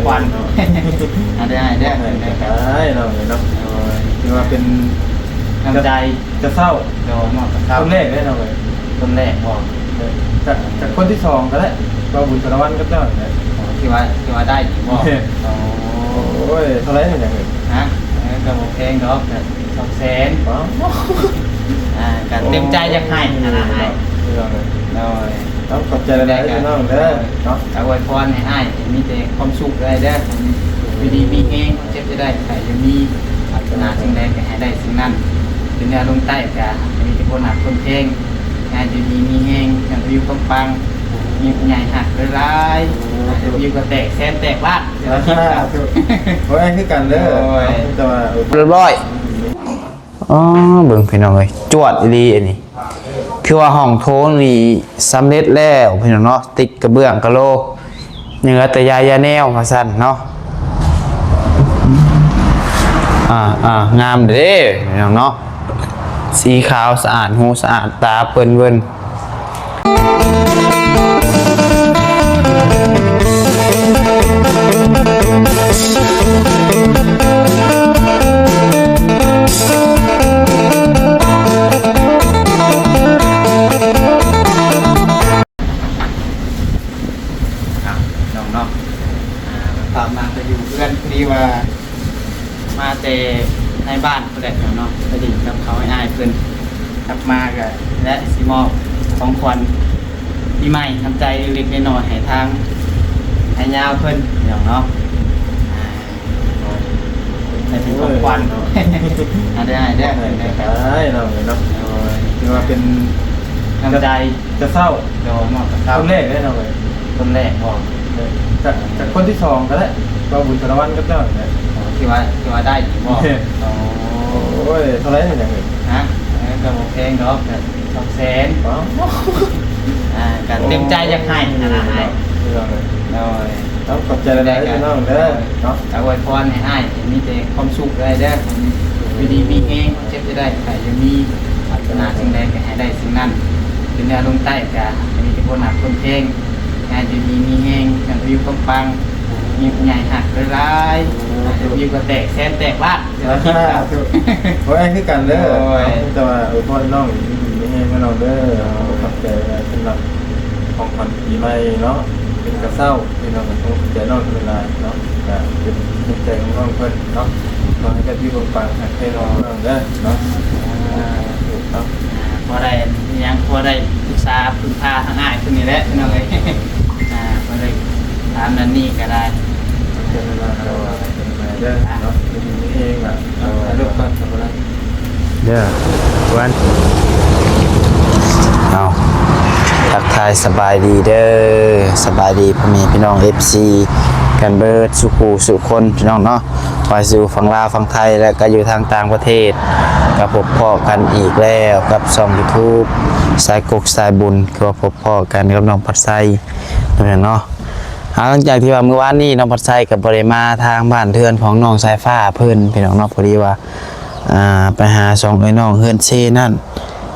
ควันได้ได้เราเนาะที่ว่าเป็น กำใจ จะเศร้า โดนหมดกับเขา ต้นแรกได้เราเลย ต้นแรกบอก จากคนที่สองก็ได้ก็บุญสารวัตรก็เจ้าเนี่ย ที่ว่าได้ถึงบอก โอ้ยเท่าไรอย่างเงี้ย ฮะก็บอกเพลงดอกแต่200,000กันเต็มใจจะให้ให้โดย ต้องขอบใจอะไรกันน้องเด้อเนาะ อวยพรให้อ้ายมีแต่ความสุขได้เด้อวิดีมีเองเจ็บจะได้ใครจะมีปรารถนาสิ่งใดก็ให้ได้สิ่งนั้นเป็นแนวลงใต้ก็มีแต่คนหักคนเพลงงานจะมีเองอย่างวิวปังมีใหญ่หักหลายจะวิวก็แตกแสนแตกลาดเดี๋ยวคิดกัน โอ้ยคือกันเด้อแต่ว่า เรียบร้อยอ๋อเบิ่งพี่น้องเอ้ยจวดดีอันนี้คือว่าห้องโถงนี่สำเร็จแล้วพี่น้องเนาะติดกระเบื้องกะโลเหนือแต่ยาแนวมาสั่นเนาะงามเด้พี่น้องเนาะสีขาวสะอาดหูสะอาดตาเปิ้นเวินตามมาจะอยู่เพื่อนพอดีว่ามาแต่ในบ้านก็ได้เนาะไปดิ่งกับเขาให้อ้ายเพื่อนกลับมากับและซีมอบของขวัญปีใหม่ทำใจเล็กๆน้อยๆให้ทางให้ยาวเพื่อนเนาะให้เป็นของขวัญได้เราเนาะที่ว่าเป็น กำใจ จะเศร้า โดนหมดกับเขา ต้นแรกได้เราเลย ต้นแรกบอก จากคนที่สองก็ได้ก็บุญสารวัตรก็เจ้าเนี่ย ที่ว่าได้ถึงบอก โอ้ยเท่าไรอย่างเงี้ย ฮะก็บอกเพลงดอกแต่200,000กันเต็มใจจะให้ให้โดย ต้องขอบใจอะไรกันน้องเด้อเนาะ อวยพรให้อ้ายมีแต่ความสุขได้เด้อวิดีมีเองเจ็บจะได้ใครจะมีปรารถนาสิ่งใดก็ให้ได้สิ่งนั้นเป็นแนวลงใต้ก็มีแต่คนหักคนเพลงงานจะมีเองอย่างวิวปังมีใหญ่หักหลายจะวิวก็แตกแสนแตกลาดเดี๋ยวคิดกัน โอ้ยคือกันเด้อแต่ว่าพ่อน้องไม่ให้มาน้องเด้อขอบใจสำหรับของขวัญปีใหม่เนาะเป็นกระเซ้าเป็นน้องต้องขอบใจน้องเป็นไรเนาะเป็นใจของน้องเพิ่นเนาะขอให้ได้พี่ปังหักให้น้องเด้อเนาะถูกต้อง พอได้ยังพอได้ปรึกษาพึ่งพาทางอ้ายคนนี้แหละพี่น้องเลยพอได้ถามนั่นนี่ก็ได้ เป็นเวลาเราเป็นมาเด้อเนาะเป็นเองอ่ะลูกก็ทำอะไร เด้อวันเอาทักทายสบายดีเด้อสบายดีพ่อแม่พี่น้อง FC กันเบิดสุขูสุคนพี่น้องเนาะคอยสู่ฝั่งลาวฝั่งไทยและก็อยู่ทางต่างประเทศกับพบพ่อกันอีกแล้วกับช่อง YouTube สายกกสายบุญก็พบพ่อกันกับน้องพัดไซเนาะหลังจากที่ว่าเมื่อวานนี้น้องพัดไซกับบริมาทางบ้านเทือนของน้องสายฟ้าเพิ่นพี่น้องเนาะพอดีว่าไปหา2ไอ้น้องเฮือนเชนั่น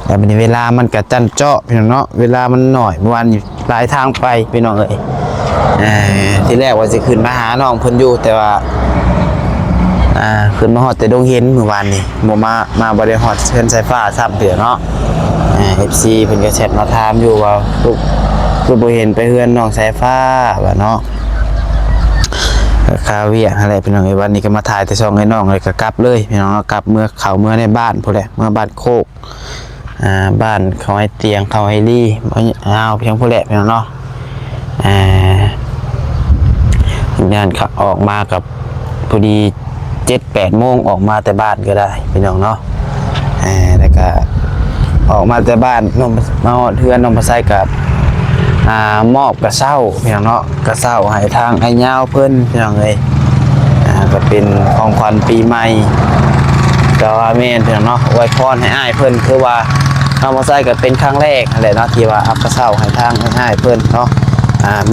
แต่เป็นเวลามันกระจันเจาะพี่น้องเนาะเวลามันหน่อยเมื่อวานหลายทางไปพี่น้องเอ้ยที่แรกว่าจะขึ้นมาหาน้องเพิ่นอยู่แต่ว่าขึ้นมาฮอดแต่ดงเห็นเมื่อวานนี้บ่มาบ่ได้ฮอดเฮือนสายฟ้าซ้ำเด้อเนาะFC เพิ่นก็แชทมาถามอยู่ว่าลูกบ่เห็นไปเฮือนน้องสายฟ้าว่าเนาะคาเวียอะไรพี่น้องไอ้วันนี้ก็มาถ่ายแต่ช่องไอ้น้องเลยก็กลับเลยพี่น้องกลับเมื่อเขาเมื่อในบ้านพอแหละเมื่อบ้านโคกบ้านเขาให้เตียงเขาให้รี่เอาเพียงพอแหละพี่น้องเนาะงานขับออกมากับพอดี7-8 โมงออกมาแต่บ้านก็ได้พี่น้องเนาะแล้วก็ออกมาแต่บ้านน้องมาเทือนน้องมาใส่กับมอบกระเซ้าพี่น้องเนาะกระเซ้าให้ทางไอ้ยาวเพิ่นพี่น้องเลยก็เป็นของขวัญปีใหม่แต่ว่าแม่นพี่น้องเนาะอวยพรให้อ้ายเพิ่นคือว่าน้องมาใส่ก็เป็นครั้งแรกนั่นแหละเนาะที่ว่าอัพกระเซ้าให้ทางอ้ายเพิ่นเนาะ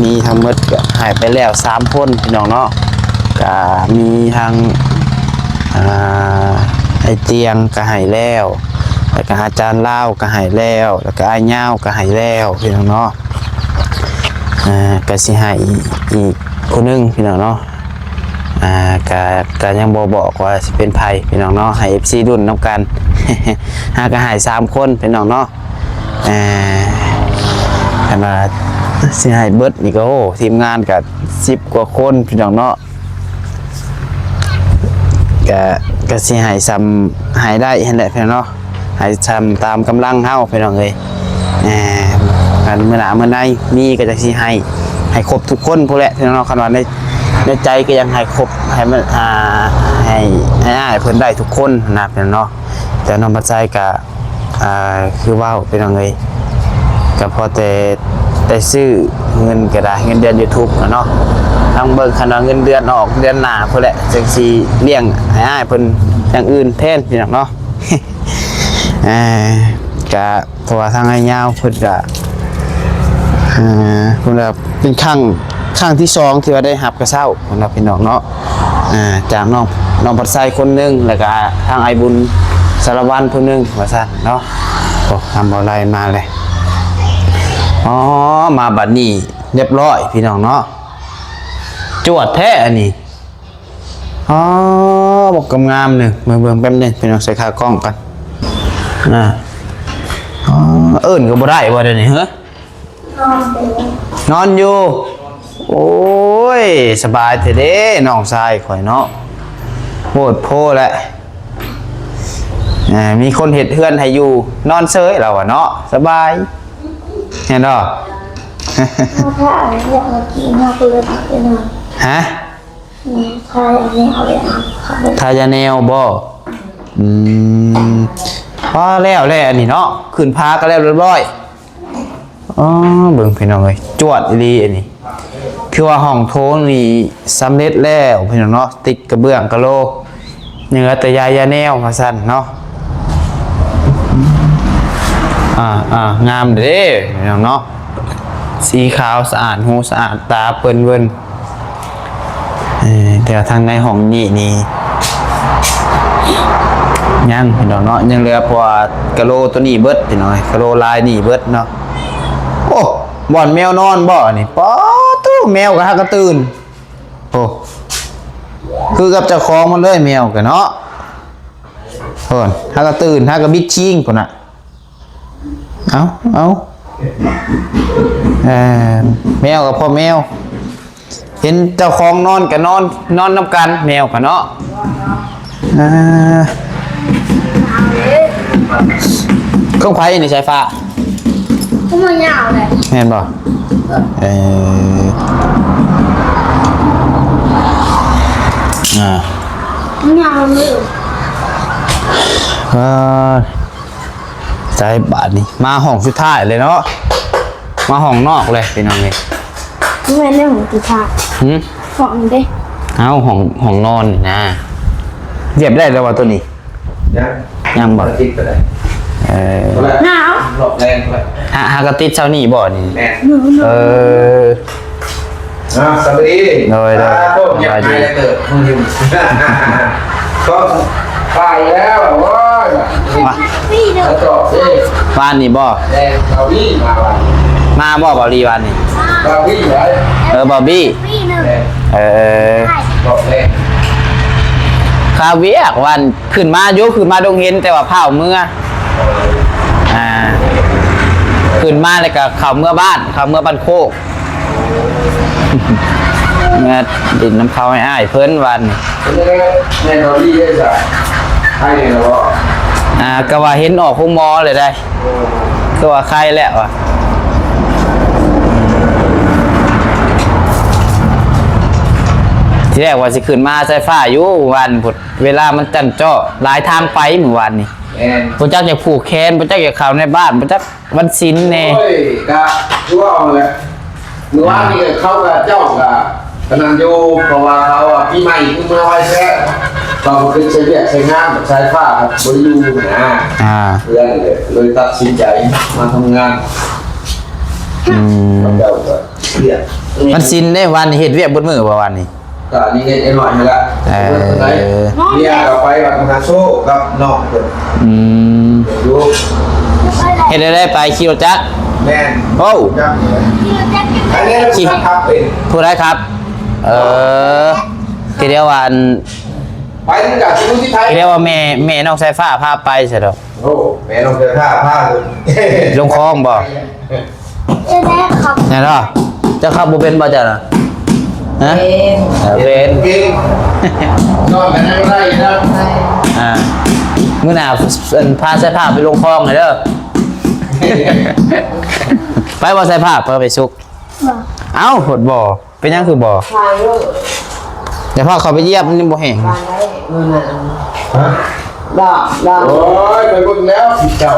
มีทั้งหมดก็ให้ไปแล้ว3 คนพี่น้องเนาะก็มีทางไอ้เตียงก็ให้แล้วแล้วก็อาจารย์เล่าก็ให้แล้วแล้วก็ไอ้ยาวก็ให้แล้วพี่น้องเนาะก็สิให้อีกคนนึงพี่น้องเนาะ ก็ยังบ่บอกว่าสิเป็นไผพี่น้องเนาะให้ FC รุ่นนํกัน หาก็หาย3คนพี่น้องเนาะขนาดสิให้เบิดนี่ก็โอ้ทีมงานก็10กว่าคนพี่น้องเนาะก็สิให้ซ้ำให้ได้หั่นแหละพี่น้องเนาะให้ซ้ำตามกำลังเฮาพี่น้องเอ้ยกันมื้อหน้ามื้อใดมีก็จะสิให้ครบทุกคนพู้นแหละพี่น้องเนาะคันว่าในใจก็ยังให้ครบให้มันให้เพิ่นได้ทุกคนนะพี่น้องเนาะแต่น้องปัจจัยก็คือว่าพี่น้องเอ้ยก็พอแต่ซื้อเงินก็ได้เงินเดือน YouTube เนาะทางเบิ่งคันว่าเงินเดือนออกเดือนหน้าพุ่นแหละจังสิเลี้ยงให้เพิ่นอย่างอื่นแทนพี่น้องเนาะ ก็เพราะว่าทางไอ้ยาวเพิ่นก็เพิ่นว่าเป็นครั้งที่2ที่ว่าได้รับกระเช้าสำหรับพี่น้องเนาะจากน้องปัดไซคนนึงแล้วก็ทางไอ้บุญสารวัตรผู้นึงว่าซั่นเนาะโอ้ทำบ่ไรมาเลยอ๋อมาบัดนี้เรียบร้อยพี่น้องเนาะจวดแท้อันนี้อ๋อบอกงามๆนึงมาเบิ่งแป๊บนึงพี่น้องใส่ขากล้องกันอ๋อเอิ้นก็บ่ได้บ่เดี๋ยวนี้เหรอนอนอยู่โอ้ยสบายเถอะเด้น้องชายข่อยเนาะโหดโพแหละมีคนเห็ดเฮือนให้อยู่นอนเซยเราอะเนาะสบายเห็นดอก ถ้าอะไรอยากมากินเราก็เลยไปนอน ฮะ ทายอันนี้เอาเลยครับ ทายาแนวบ่พอแล้วอันนี้เนาะขึ้นพาก็แล้วเรียบร้อยอ๋อเบิ่งพี่น้องเอ้ยจวดอีหลีอันนี้คือว่าห้องโถงนี่สำเร็จแล้วพี่น้องเนาะติดกระเบื้องกะโลเหนือแต่ยาแนวว่าซั่นเนาะงามเด้พี่น้องเนาะสีขาวสะอาดหูสะอาดตาเปิ้นเวินแต่ทางในห้องนี่ยังพี่น้องเนาะยังเหลือเพราะว่ากะโลตัวนี้เบิดพี่น้องกะโลลายนี่เบิดเนาะโอ้บ่อนแมวนอนบ่นี่ป๊อตู้แมวก็ฮักกระตื่นโอ้คือกับเจ้าของมันเลยแมวกันเนาะเพิ่นฮักกระตื่นฮักกระบิดชิงพุ่นน่ะเอาแมวกับพ่อแมวเห็นเจ้าของนอนกับนอนนำกันแมวกันเนาะเครื่องไฟนี่ใช้ฟ้าก็มันยาวเลย เห็นบ่มันยาวเลยใจบาทนี่มาห้องสุดท้ายเลยเนาะมาห้องนอกเลยพี่น้องเอ้ย นี่เป็นเรื่องของกีฬาของมันดิเอาห้องนอนนี่นะเรียบได้แล้วว่าตัวนี้ยังบ่ติดไปเลยหนาว หลบแรงไป หากระติดเช้านี่บ่นี่แน่สวัสดีโต๊ะยังไงเลยเกิดมึงอยู่ก็ไปแล้วว้าพี่เด้อ จบสิ บ้านนี่บ่แดงเราพี่มาวัน มาบ่รีวันนี่ เราพี่ไว้ บอบบี้ พี่หนึ่ง จบเลย คาเวียกวันขึ้นมาดงเห็นแต่ว่าเผาเมื่อขึ้นมาเลยกับเขาเมื่อบ้านโคกเมื่อดินน้ำเขาให้อ้ายเพิ่นวันแน่นอนพี่ได้จ้ะให้เนี่ยนะ ก็ว่าเห็นออกห้องหมอเลยได้ก็ว่าใครแล้วอ่ะที่แรกว่าสิขึ้นมาใส่ฟ้าอยู่วันพุดเวลามันจันเจาะหลายทางไปเมื่อวานนี่พระเจ้าอยากผูกแขนพระเจ้าอยากเข้าในบ้านพระเจ้าวันศีลแน่โอ้ยกะชั่วเลยเมื่อวานนี่เขากับเจ้ากับกำนันโยเพราะว่าเขาอ่ะพี่ใหม่เพิ่งมาไว้แค่ตอนขึ้นใช้เบียใช้งานใช้ฟ้าบริยูนะเพื่อนเลยตัดสินใจมาทำงานเจ้าก็เรียกมันศีลได้วันเฮ็ดเวียกบนมือประวันนี้ก็นี่เอ็นหน่อยละเนี่ยเราไปกับทางโซ่กับน้องคนดูเฮ็ดได้ไปขี่รถจักรแม่โอ้อันนี้เราขี่ขับเป็นผู้ใดครับ ที่เรียกว่าอัน ไปถึงจากที่นู้นที่ไทย ที่เรียกว่าแม่น้องสายฟ้าพาไปใช่ดอก โอ้แม่ลงเจอผ้า ลงคลองบ่ จะได้ขับ เนี่ยเนาะเจ้าขับบ่เป็นบ่จ้ะน่ะฮะเป็น กินนอนกันยังไงนะ อ่ามื้อหน้าพาสายผ้าไปลงคลองให้เด้อ ไปบ่สายผ้าไปสุก บอก เอ้าหดบ่เป็นหยังคือบ่แต่พอเขาไปเยียบมันยังบ่แห้ง โอ้ยไปบนแล้วเจ้า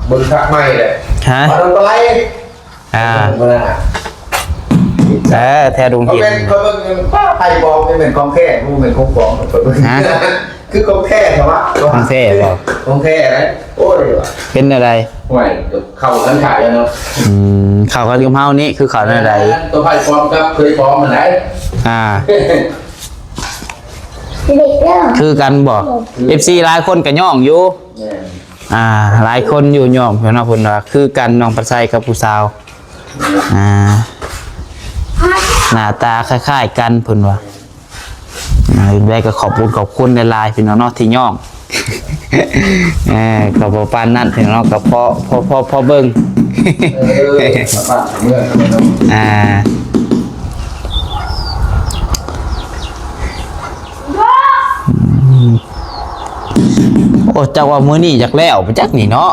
บนคักใหม่เลย ฮะ มาทำอะไร แท้ดุง เขา เห็น เป็นเขาเป็นป้าไทยบอลไม่เป็นกองแค่มูเป็นกองบอลคือกองแค่ใช่ไหมกองแค่นะโอ้ย เป็นอะไร ห่วยเข่าขันขายแล้วเนาะ ข่าวกันกับเฮานี่คือข่าวอะไร ตัวไพ่ฟอมกับเคยฟอมเหมือนไหน เด็กเด้อ คือกันบ่ FC หลายคนก็ย่องอยู่หลายคนอยู่ย่องเพิ่นว่าเพิ่นว่าคือกันน้องปัสไซกับผู้สาวหน้าตาคล้ายๆกันเพิ่นว่าแม่ก็ขอบคุณในไลน์พี่น้องเนาะที่ย่องก็บ่ปานนั้นพี่น้องก็พอเบิ่ง บ้านเมื่อเนาะ โอ้จักว่ามื้อนี้อยากแล้วไปจักนี่เนาะ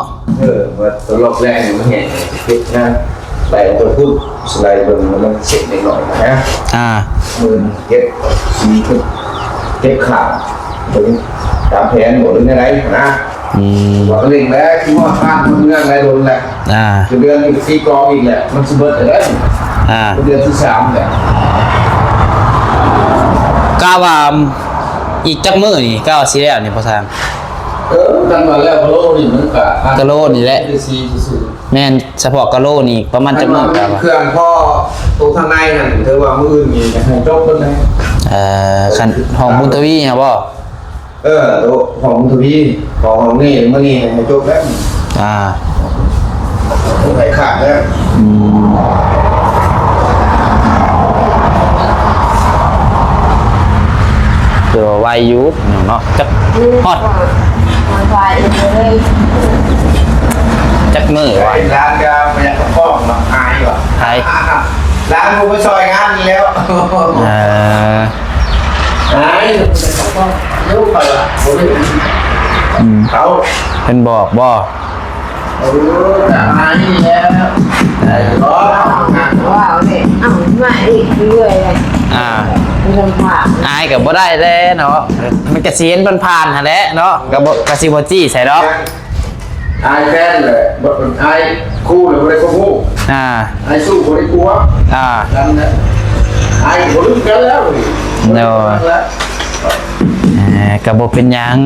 ว่าตัวลอกแรกเนี่ยมันเห็นคิดนะไหลตัวพูดสไลด์บนมันเสร็จหน่อยนะมือเก็บสีเก็บขาตัวนี้ตามแผนหมดหรือไงนะว่าเร่งแล้วคิดว่าข้ามเรื่องอะไรโดนแหละเดือนอีก4กองอีกแหละมันสะเบิดเลยเดือนที่3แหละ กาว่าอีกจักมื้อนี่กาว่าสิแล้วนี่พ่อทาง กันมาแล้วกะโลนี่มันก็ กะโลนี่แหละ แม่นเฉพาะกะโลนี่ประมาณจักมื้อกาว่า เครื่องพ่อตัวทางในนั่นเธอว่ามื้ออื่นนี่จะให้จบเพิ่นเลย คันห้องบุญทวีฮะบ่ ตัวของทวีของนี่มื้อนี้ให้จบแล้วไปขาดแล้ว คือว่าไวอยู่เนาะจักฮอดจักมื้อ ร้านก็ไม่อยากฟ้องหรอกอายว่ะ ใคร ร้านกูไปซอยงานนี้แล้วอายลูกไปละเขา เพิ่นบอกบ่ อายนี่แล้วร้อนงาน ว้าวเนี่ยมาอีกเรื่อยเลยไม่ต้องผ่า อายก็บ่ได้แล้เนาะมันก็สิเห็นผ่านๆหั่นแหละเนาะก็สิบ่จี้ใส่ดอก อายแฟนเลยบทเป็นอายคู่หรือบ่ได้คู่อายสู้บ่ได้กลัวนั่นนะอายบ่รู้กันแล้วก็บ่เป็นหยัง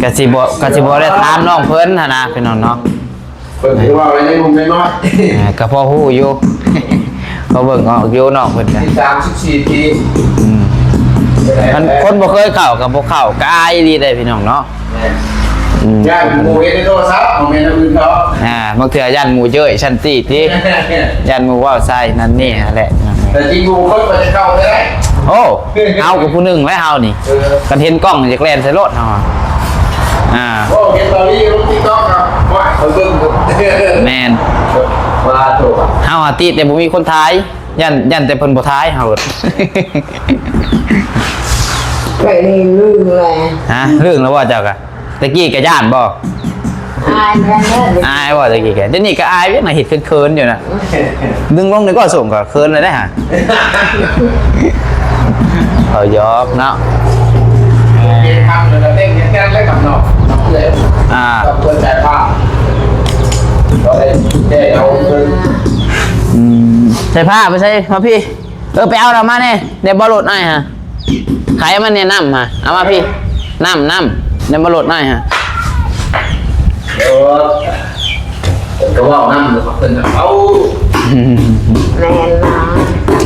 ก็สิบ่ได้ถามน้องเพิ่นหั่นนะพี่น้องเนาะ เพิ่นสิว่าอะไรในมุมน้อย ก็พอฮู้อยู่ เขาเบิ่งออกอยู่น้องเพิ่นก็ 34 ปี มันคนบ่เคยเข้าก็บ่เข้าก็อายดีได้พี่น้องเนาะ ย่าหมู่เฮ็ดในโทรศัพท์ของแม่นอื่นเขา บางเทื่อยันหมู่เจ้ยชั้นตี้ติยันหมู่ว้าวใส่นั่นนี่แหละ แต่จริงหมู่คนมันจะเข้าได้ โอ้เอากับผู้หนึงแล้วเฮานี่กันเห็นกล้องจากแล่นใส่รถเฮาโอ้เห็นตอนนี้ลง TikTok ครับว่าเขาเบิ่ง แม่น ว่าโต เฮาติแต่บ่มีคนถ่ายยันแต่เพิ่นบ่ถ่ายเฮา ไปนี่ลืมเลย เรื่องแล้วว่าเจ้าก็ตะกี้ก็ย่านบ่ อายกันเลย อายบ่ตะกี้ก็เดี๋ยวนี้ก็อายเวียกน่ะเฮ็ดเคินๆอยู่น่ะดึงลงนี่ก็ส่งก็เคินเลยได้ฮะเอายอกเนาะ เกมทำเลยเต้นแค่นั้นเลยกับน้องเลยกับเพื่อนใจภาพก็เลยเอาเงิน ใส่ผ้าไปใส่มาพี่ไปเอาเรามาเนี่ยเดี๋ยวบอลลดหน่อยฮะขายมันเนี่ยน้ำฮะเอามาพี่น้ำเดี๋ยวบอลลดหน่อยฮะ ก็ว่าน้ำหรือว่าเป็นเอา แรงนะ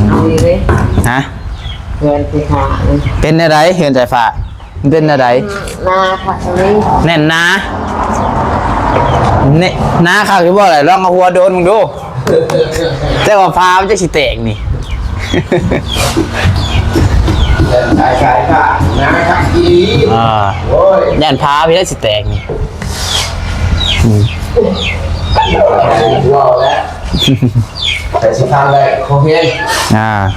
เอาอีกเลย ฮะ เงินไปขาเลย เป็นอะไรเห็นใจฟ้าเป็นอะไร นาค่ะนี่ แน่นนาเนี่ยนาข้าวที่บอกอะไรลองเอาหัวโดนมึงดูแต่ว่าฟ้ามันจะสิแตกนี่ ชายค่ะนะครับอี โอ้ย ยันพาพี่ได้สิแตกนี่ ว้าวแล้วแต่สิทางเลยเขาเห็น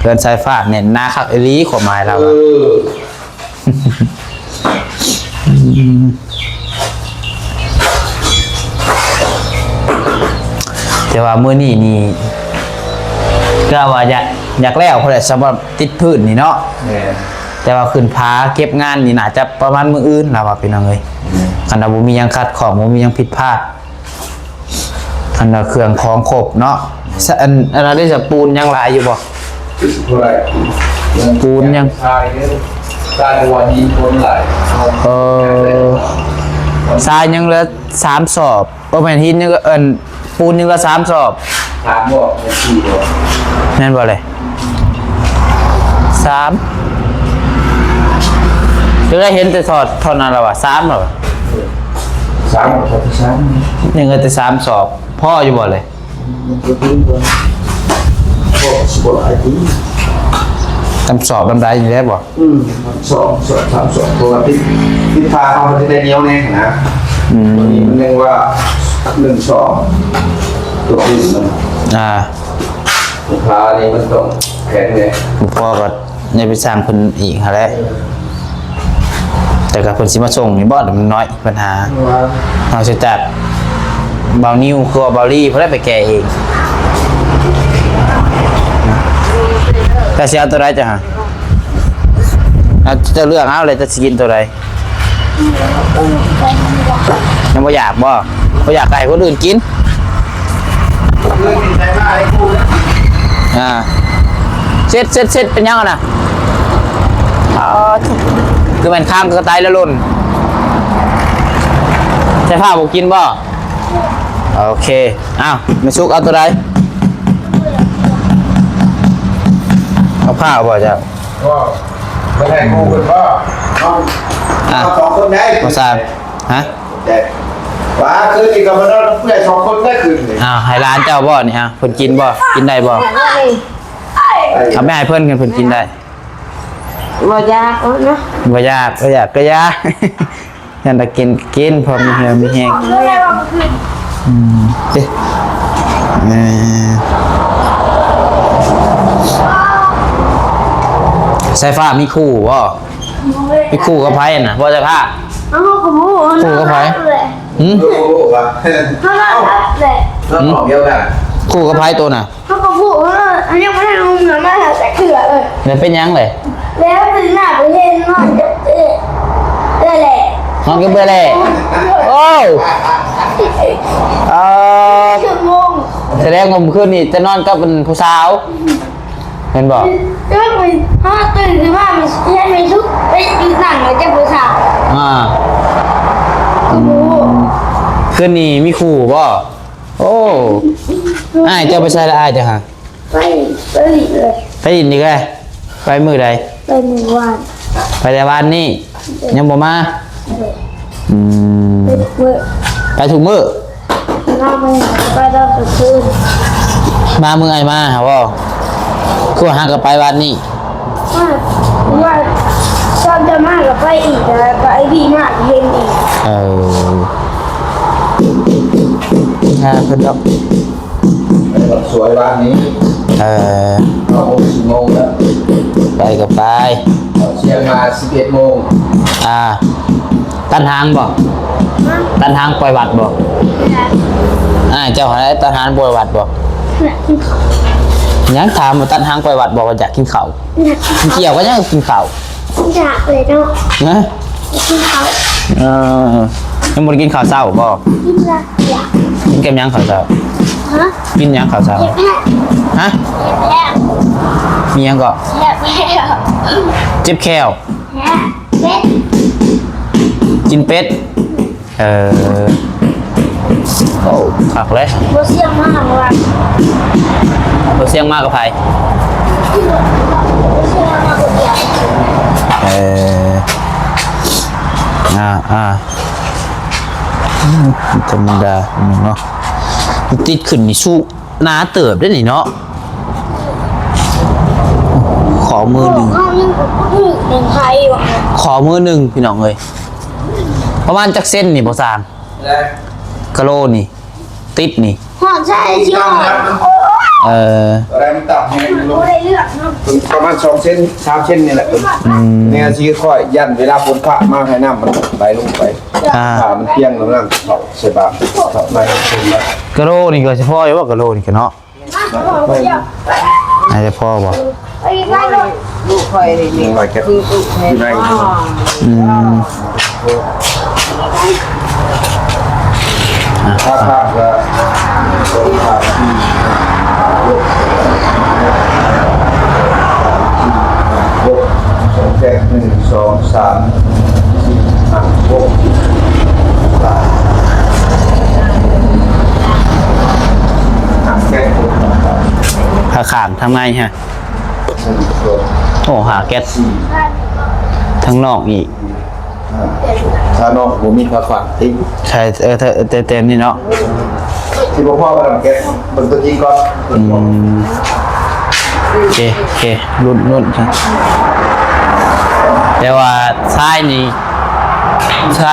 เกินสายฟ้าเนี่ยหน้าคักเอลีขวไม้เราแต่ว่ามื้อนี้นี่ก็ว่าอยากแล้วเพราะสำหรับติดพื้นนี่เนาะแต่ว่าขึ้นพาเก็บงานนี่น่าจะประมาณมื้ออื่นล่ะว่าพี่น้องเอ้ยคันว่าบ่มีหยังขัดข้องบ่มีหยังผิดพลาดคันว่าเครื่องของครบเนาะอันนั้นได้จะปูนยังหลายอยู่บ่ เท่าไหร่ ปูนยัง ชายเนี่ยการหัวดีคนหลาย ทรายยังเหลือ3 สอบบ่แม่นหินยังปูนยังเหลือ3 สอบ ถามบอกในที่บอก แม่นบ่เลย3จะได้เห็นแต่ถอดเท่านั้นแล้วว่ะ3แล้วว่ะ สามกับที่สาม ยังเหลือแต่3 สอบพ่ออยู่บ่เลย สปอร์ตไอที ตำสอบตำได้อยู่แล้วบ่ สองสามตัวที่พาเขาจะได้เนี้ยวแน่นะตัวนี้มันเรียกว่า1 2ตัวที่มัน พานี่มันต้องแข็งเลย พ่อก็ยังไปสร้างเพิ่นอีกหั่นแหละแต่ก็เพิ่นสิมาส่งนี่บ่มันน้อยปัญหาเราสิจัดเบานิ้วคือว่าเบาลี่เพิ่นได้ไปแก้เองแต่สิเอาตัวใดจ้ะฮะจะเลือกเอาเลยจะสิกินตัวใดยังบ่อยากบ่อยากให้คนอื่นกินเสร็จเป็นยังน่ะคือมันข้ามกระต่ายแล้วล่นใช่ผ้าบ่กินบ่โอเคอ้าวไม่สุกเอาตัวใดเอาผ้าบ่จ้ะ ก็ไม่ได้กูคนก็สองคนได้ บ่ทราบฮะ แต่ว่าคืนนี้กับมันเราผู้ใหญ่2 คนได้คืนเลย ให้ร้านเจ้าบ่นี่ฮะเพิ่นกินบ่กินได้บ่เอาไม่ให้เพิ่นกันเพิ่นกินได้ บ่ยากเนาะ บ่อยากก็ยาก ยันตะกินพอมีเหี่ยวมีแห้งเอ๊ะสายฟ้ามีคู่บ่มีคู่กับไผน่ะบ่ใช่ผ้า เอาขโมย คู่กับไผหึ โอ้โหว่ะ เขาละเลย เราของเดียวกัน คู่กับไผตัวน่ะ เขาก็พูดว่าอันนี้ไม่ได้ลงเหนือมาแต่เกลือเลย แล้วเป็นหยังเลย แล้วถึงหน้าไปเห็นนอนจะแหละ นอนกับเบื่อแหละโอ้ชั่วโมง แสดงว่าเมื่อคืนนี่จะนอนกับเป็นผู้สาวเห็นบ่ ก็ไปถ้าตื่นขึ้นมามันเห็นมันชุกไปยืนหนังแล้วจะปวดขา ขโมย คืนนี้มีคู่บ่โอ้อ้ายเจ้าไปใช้ละอ้ายจ้ะฮะ ไปเลย ไปอินดีกว่าไปมือใด ไปหนึ่งวัน ไปแต่วันนี้ยังบ่มาอืม ไปเมื่อ ไปถูกมือ เราไปเราไปคืน มามือไอ้มาหาบ่คือว่าหากับไปวันนี้ ว่าชอบจะมากกับไปอีกแต่ไปดีมากเย็นอีก เพิ่นดอก สวยบ้านนี้เรา10 โมงแล้ว ไปกับไป เชียงมา11 โมง ตันหางบ่ตันหางปล่อยวัดบ่เจ้าหาได้ตันหางปล่อยวัดบ่ยังถามว่าตันหางปล่อยวัดบ่ว่าอยากกินข้าวเกี่ยวก็ยังกินข้าว อยากเลยเนาะ นะ กินเขา ยังบ่ได้กินข้าวเช้าบ่ กินละอยาก กินกับหยังข้าวเช้า ฮะ กินหยังข้าวเช้า เจ็บแผล ฮะ แผล มีหยังก็ แผลแผล เจ็บแข้ว แผลเป็ด กินเป็ดโอ้คักเลย บัวเสียงมากเลย บ่เสียงมากกับไผ บัวเสียงมากเลยธรรมดาเนาะติดขึ้นนี่สู้หนาเติบได้นี่เนาะขอมือหนึ่ง ห้อง นึงกับผู้หนึ่งไทยว่ะ ขอมือหนึ่งพี่น้องเลยประมาณจักเส้นนี่บ่สร้าง แล้ว กะโลนี่ติดนี่ หอมใช่ชิวโอ้ย อะไรมันต่ำให้ลง ไม่ได้เลือกเนาะ ประมาณ2เส้น3เส้นนี่แหละเนี่ยสิค่อยยันเวลาฝนพระมาให้น้ำมันไหลลงไป อ่า ถ้ามันเพียงน้ำเขาใส่บาตรเขาไม่ขึ้นมาก ะโลนี่ก็เฉพาะอยู่ว่ากะโลนี่กันเนาะ ไปเดี๋ยว อาจจะพอบ่ ไปได้เลย ลูกคอยนี่ ยังไงแค่ คือลูกให้พ่อ อืม ถ้าขาดก็ขาดยก2แจก1 2 3 4 5 6 แก้ หาขามทางในฮะโอ้หาแก๊สทางนอกอีก ถ้านอกผมมีผ้าฝันทิ้ง ใช่เต็มนี่เนาะ ที่พ่อมาทำแก๊สบนตัวจริงก่อน โอเครุ่นครับแต่ว่าทรายนี่ทรา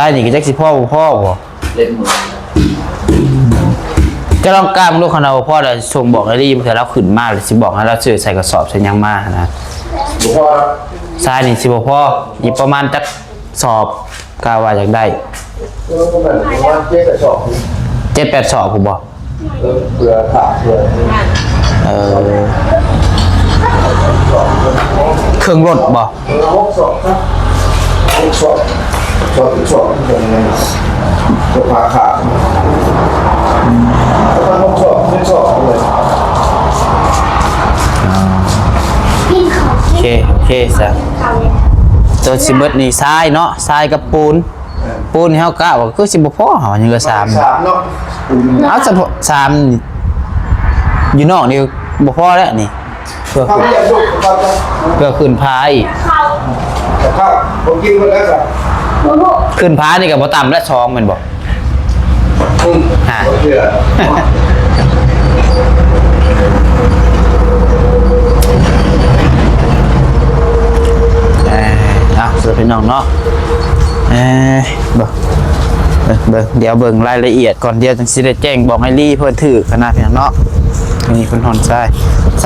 ยนี่ก็จักสิพ่อบ่ เล่นมือ ก็ลองกล้ามลูกของเราพ่อเราส่งบอกให้รีบเผื่อเราขึ้นมาเลยสิบอกให้เราซื้อใส่กระสอบใส่ยังมานะ พ่อ ทรายนี่สิบ่พ่ออีกประมาณจักสอบกาว่าอยากได้ ก็แบบว่าเจ๊กระสอบ 7-8 สอบผมบอก เผื่อขาดเผื่อ เครื่องรถบ่ 6 สอบครับ6 สอบสอบเป็นไงจะพาขาดถ้า6 สอบ1 สอบเลย กินข้าว โอเคซะ ข้าวเนี่ย ตัวสิเบิดนี่ทรายเนาะทรายกับปูนนี่เฮากะว่าคือสิบ่พอเฮายังเหลือ3 3เนาะ เอาเฉพาะ3นี่อยู่นอกนี่บ่พอแล้วนี่เพื่อ ถ้าไม่อยากลูกก็จะ ขึ้นพาอีก ข้าว แต่ถ้าผมกินไปแล้วจ้ะ โอ้โห ขึ้นพานี่ก็บ่ต่ำและ2แม่นบ่ฮะ เชื่อ สุดพี่น้องเนาะเบิ่งเดี๋ยวเบิ่งรายละเอียดก่อนเดี๋ยวจังสิได้แจ้งบอกให้รีเพิ่นถือขนาดพี่น้องเนาะนี่เพิ่นหอนท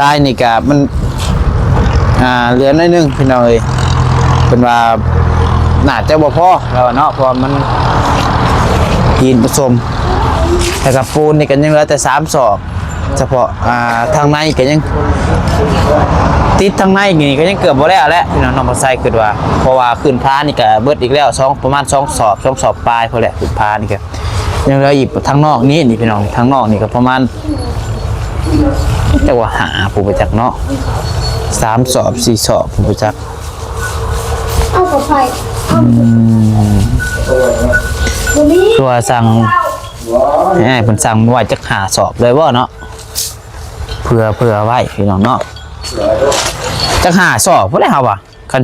รายนี่ก็มันเหลือน้อยนึงพี่น้องเอ้ยเพิ่นว่าน่าจะบ่พอแล้วเนาะเพราะมันหินผสมแต่กับปูนนี่ก็ยังเหลือแต่3 ศอกเฉพาะทางในก็ยังติดทางในนี่ก็ยังเกือบบ่แล้วแหละพี่น้องน้องบ่ใส่คิดว่าเพราะว่าขึ้นพานี่ก็เบิดอีกแล้วประมาณ2 สอบปลายพอแหละขึ้นพานี่ก็ยังเหลืออีกทางนอกนี่พี่น้องทางนอกนี่ก็ประมาณจักว่าหาผู้ประจักษ์เนาะ3 สอบ 4 สอบผู้ประจักษ์ เอากาแฟวันนี้ คือว่าสั่งให้เพิ่นสั่งไว้จักหาสอบเลยบ่เนาะเพื่อไว้พี่น้องเนาะจักหาสอบบ่ได้เฮาว่ะคัน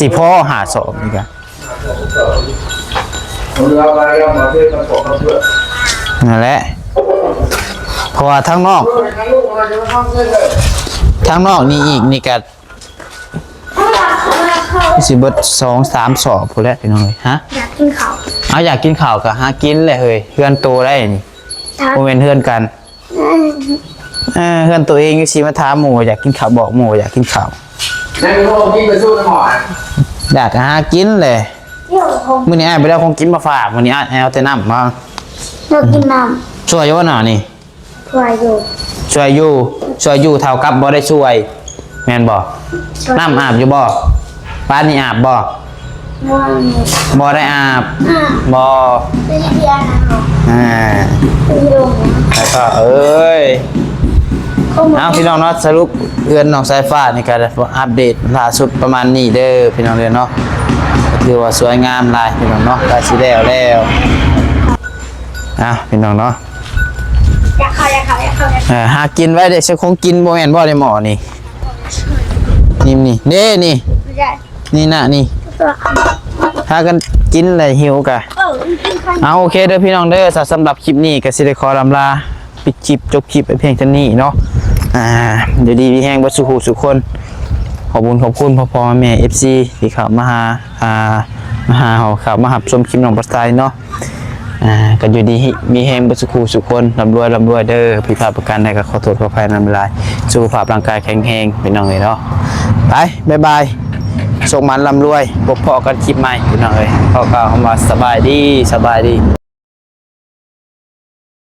สิพอหาสอบนี่ก็ เรามาเพื่อมาขอเพื่อ นั่นแหละเพราะว่าทางนอกนี่อีกนี่ก็สิเบิด2-3 สอบพุ่นแหละพี่น้องเอ้ยฮะ อยากกินข้าว เอาอยากกินข้าวก็หากินเลยเฮ้ยเฮือนโตได้นี่บ่แม่นเฮือนกันเฮือนตัวเองสิมาถามหมู่อยากกินข้าวบอกหมู่อยากกินข้าว ในโลกนี้ไปสู้น้ำหมอ อยากหากินเลย เที่ยวคง มื้อนี้อ้ายไปได้ของกินมาฝากมื้อนี้อ้ายเอาแต่น้ำมา เรากินน้ ช่วยอยู่บ่หน่อนี่ ำควายอยู่ ช่วยอยู่เท่ากับบ่ได้ช่วยแม่นบ่น้ำอาบอยู่บ่ป้านนี่อาบบ่ ว่าง บ่ได้อาบบ่ ตีเดียนะเนาะ ตีลง แล้วก็เอ้ย เขาบอก เอาพี่น้องเนาะสรุปเอื้อนน้องสายฟ้านี่ก็อัปเดตล่าสุดประมาณนี้เด้อพี่น้องเด้อเนาะคือว่าสวยงามหลายพี่น้องเนาะได้สิแล้วพี่น้องเนาะ อยากเข้า หากินไว้ได้สักคงกินบ่แม่นบ่ได้หมอนี่นี่นี่ ไม่ได้ นี่น่ะนี่ ตัว ถ้ากันกินเลยหิวกะ กินข้าว เอาโอเคเด้อพี่น้องเด้อสำหรับคลิปนี้ก็สิได้ขอลำลาปิดคลิปจบคลิปไปเพียงเท่านี้เนาะ เดี๋ยวดีมีแห้งบัดสุขุสุขคนขอบคุณพ่อแม่ FC ที่เข้ามาหาเฮาเข้ามาหับชมคลิปน้องปัสไตเนาะก็อยู่ดีมีแห้งบัดสุขุสุขคนร่ำรวยเด้อผิดพลาดประการใดก็ขอโทษขออภัยนำลายสุขภาพร่างกายแข็งแรงพี่น้องเอ้ยเนาะไปบ๊ายบายส่งมันร่ำรวยพบพอกันคลิปใหม่พี่น้องเอ้ยขอกล่าวคำว่าสบายดี